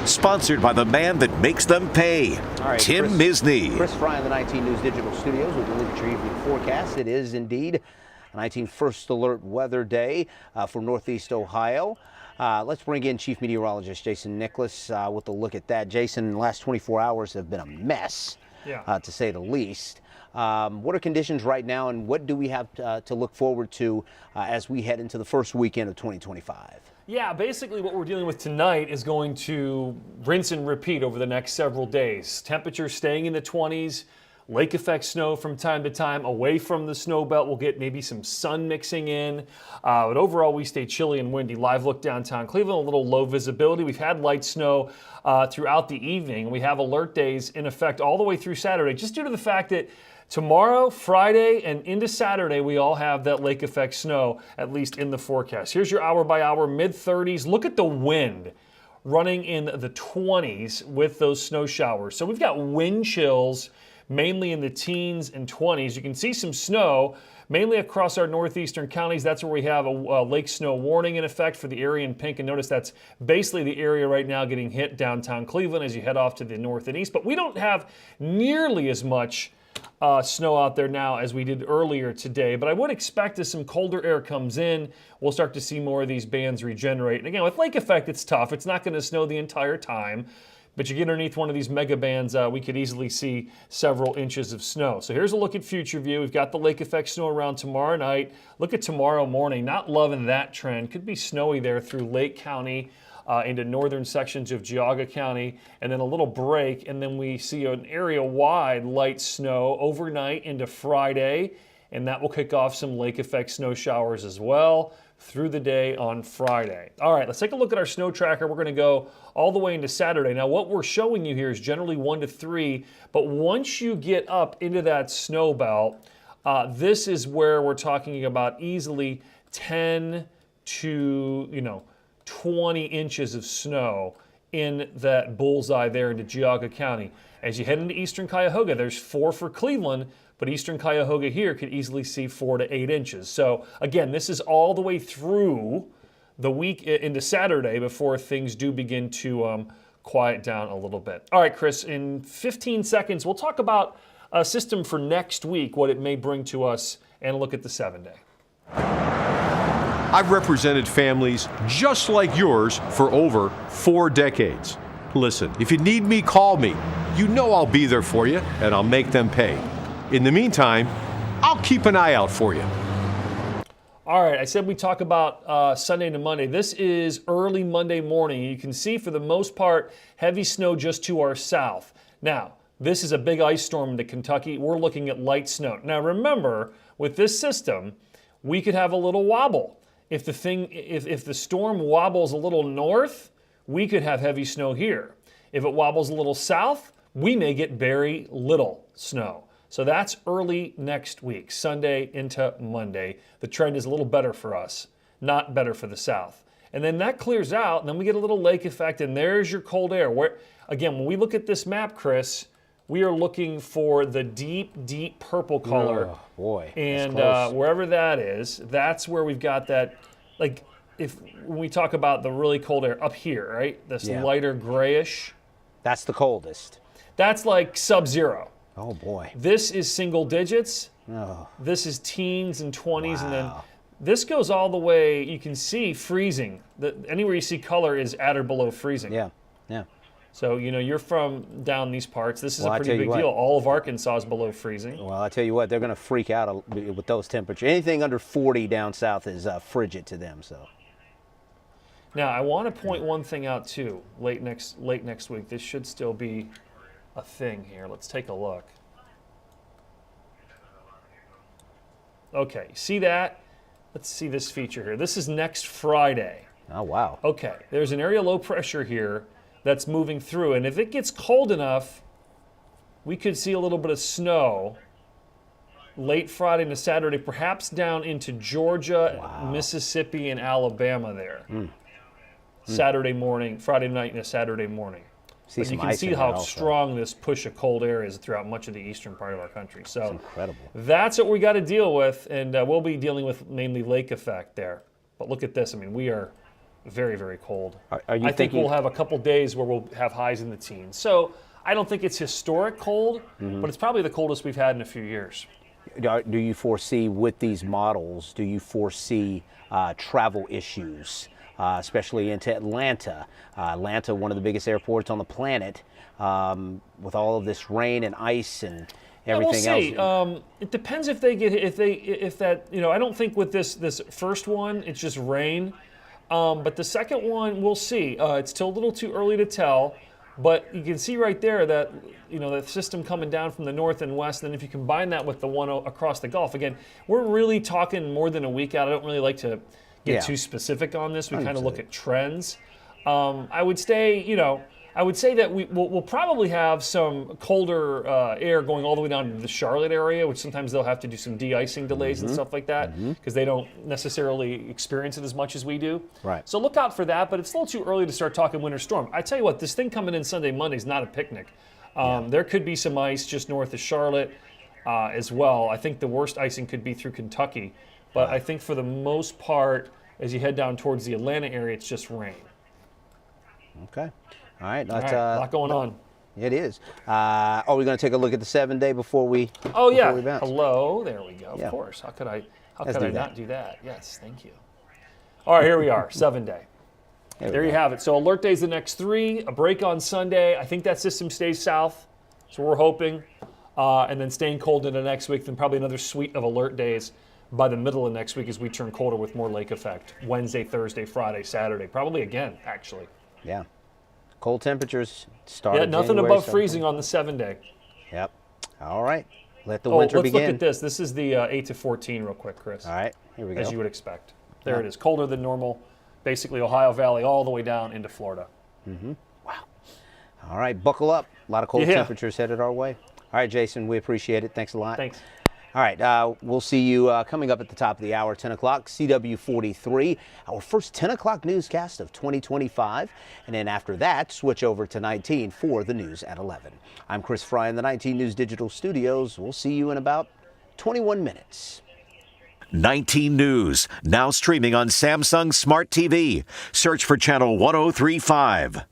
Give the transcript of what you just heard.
Sponsored by the man that makes them pay, All right, Tim Misney. Chris Fry in the 19 News Digital Studios with a look at your evening forecast. It is indeed a 19 First Alert weather day for Northeast Ohio. Let's bring in Chief Meteorologist Jason Nicholas with a look at that. Jason, the last 24 hours have been a mess, to say the least. What are conditions right now, and what do we have to look forward to as we head into the first weekend of 2025? Yeah, basically what we're dealing with tonight is going to rinse and repeat over the next several days. Temperatures staying in the 20s, lake effect snow from time to time. Away from the snow belt, we'll get maybe some sun mixing in. But overall, we stay chilly and windy. Live look downtown Cleveland, a little low visibility. We've had light snow throughout the evening. We have alert days in effect all the way through Saturday, just due to the fact that tomorrow, Friday, and into Saturday, we all have that lake effect snow, at least in the forecast. Here's your hour by hour, mid-30s. Look at the wind running in the 20s with those snow showers. So we've got wind chills mainly in the teens and 20s. You can see some snow mainly across our northeastern counties. That's where we have a lake snow warning in effect for the area in pink. And notice that's basically the area right now getting hit downtown Cleveland as you head off to the north and east. But we don't have nearly as much snow out there now as we did earlier today, but I would expect as some colder air comes in, we'll start to see more of these bands regenerate. And again, with lake effect, it's tough. It's not going to snow the entire time, but you get underneath one of these mega bands, we could easily see several inches of snow. So here's a look at future view. We've got the lake effect snow around tomorrow night. Look at tomorrow morning. Not loving that trend. Could be snowy there through Lake County, into northern sections of Geauga County, and then a little break, and then we see an area-wide light snow overnight into Friday, and that will kick off some lake effect snow showers as well through the day on Friday. All right, let's take a look at our snow tracker. We're going to go all the way into Saturday. Now, what we're showing you here is generally 1 to 3, but once you get up into that snow belt, this is where we're talking about easily 10 to, 20 inches of snow in that bullseye there into Geauga County. As you head into eastern Cuyahoga, there's 4 for Cleveland, but eastern Cuyahoga here could easily see 4 to 8 inches. So again, this is all the way through the week into Saturday before things do begin to quiet down a little bit. All right, Chris, in 15 seconds, we'll talk about a system for next week, what it may bring to us, and look at the 7-day. I've represented families just like yours for over 4 decades. Listen, if you need me, call me. You know I'll be there for you, and I'll make them pay. In the meantime, I'll keep an eye out for you. All right, I said we talk about Sunday to Monday. This is early Monday morning. You can see for the most part, heavy snow just to our south. Now, this is a big ice storm into Kentucky. We're looking at light snow. Now remember, with this system, we could have a little wobble. If the storm wobbles a little north, we could have heavy snow here. If it wobbles a little south, we may get very little snow. So that's early next week, Sunday into Monday. The trend is a little better for us, not better for the south. And then that clears out, and then we get a little lake effect, and there's your cold air. Again, when we look at this map, Chris, we are looking for the deep, deep purple color. Oh, boy. And wherever that is, that's where we've got that, like, when we talk about the really cold air up here, right? This lighter grayish. That's the coldest. That's like sub-zero. Oh, boy. This is single digits. Oh. This is teens and 20s. Wow. And then this goes all the way, you can see freezing. Anywhere you see color is at or below freezing. Yeah. So, you're from down these parts. This is a pretty big deal. All of Arkansas is below freezing. Well, I tell you what, they're going to freak out with those temperatures. Anything under 40 down south is frigid to them. So. Now, I want to point one thing out, too, late next week. This should still be a thing here. Let's take a look. Okay, see that? Let's see this feature here. This is next Friday. Oh, wow. Okay, there's an area low pressure here that's moving through, and if it gets cold enough, we could see a little bit of snow late Friday into Saturday, perhaps down into Georgia, Mississippi, and Alabama there. Saturday morning, Friday night into Saturday morning. But you can see how strong this push of cold air is throughout much of the eastern part of our country. So that's incredible. That's what we got to deal with, and we'll be dealing with mainly lake effect there. But look at this. I mean, we are very, very cold. Are you I think thinking we'll have a couple days where we'll have highs in the teens. So I don't think it's historic cold, but it's probably the coldest we've had in a few years. do you foresee with these models? Do you foresee travel issues, especially into Atlanta? Atlanta, one of the biggest airports on the planet, with all of this rain and ice and everything we'll see. else. It depends if that I don't think with this first one it's just rain, but the second one we'll see. It's still a little too early to tell, but you can see right there that that system coming down from the north and west. And if you combine that with the one across the Gulf, again, we're really talking more than a week out. I don't really like to get too specific on this. We kind of look at trends. I would say that we'll probably have some colder air going all the way down to the Charlotte area, which sometimes they'll have to do some de-icing delays and stuff like that because they don't necessarily experience it as much as we do. Right. So look out for that, but it's a little too early to start talking winter storm. I tell you what, this thing coming in Sunday, Monday is not a picnic. There could be some ice just north of Charlotte as well. I think the worst icing could be through Kentucky, but I think for the most part, as you head down towards the Atlanta area, it's just rain. Okay. All right. All right, a lot going on. It is. Are we going to take a look at the 7-day before we? Oh yeah. Before we bounce? Hello. There we go. Yeah. Of course. How could I Let's do that. not do that? Yes. Thank you. All right. Here we are. 7-day. There you have it. So alert days the next 3. A break on Sunday. I think that system stays south. So we're hoping, and then staying cold into next week. Then probably another suite of alert days by the middle of next week as we turn colder with more lake effect. Wednesday, Thursday, Friday, Saturday. Probably again, actually. Yeah. Cold temperatures start. Yeah. Nothing January, above 7th. freezing on the 7-day. Yep. All right. Let the winter let's begin. look at this. This is the 8 to 14 real quick, Chris. All right. Here we go. As you would expect. There it is. Colder than normal. Basically Ohio Valley all the way down into Florida. All right. Buckle up. A lot of cold Yeah. temperatures headed our way. All right, Jason. We appreciate it. Thanks a lot. Thanks. All right, we'll see you coming up at the top of the hour, 10 o'clock, CW43, our first 10 o'clock newscast of 2025. And then after that, switch over to 19 for the news at 11. I'm Chris Fry in the 19 News Digital Studios. We'll see you in about 21 minutes. 19 News, now streaming on Samsung Smart TV. Search for channel 1035.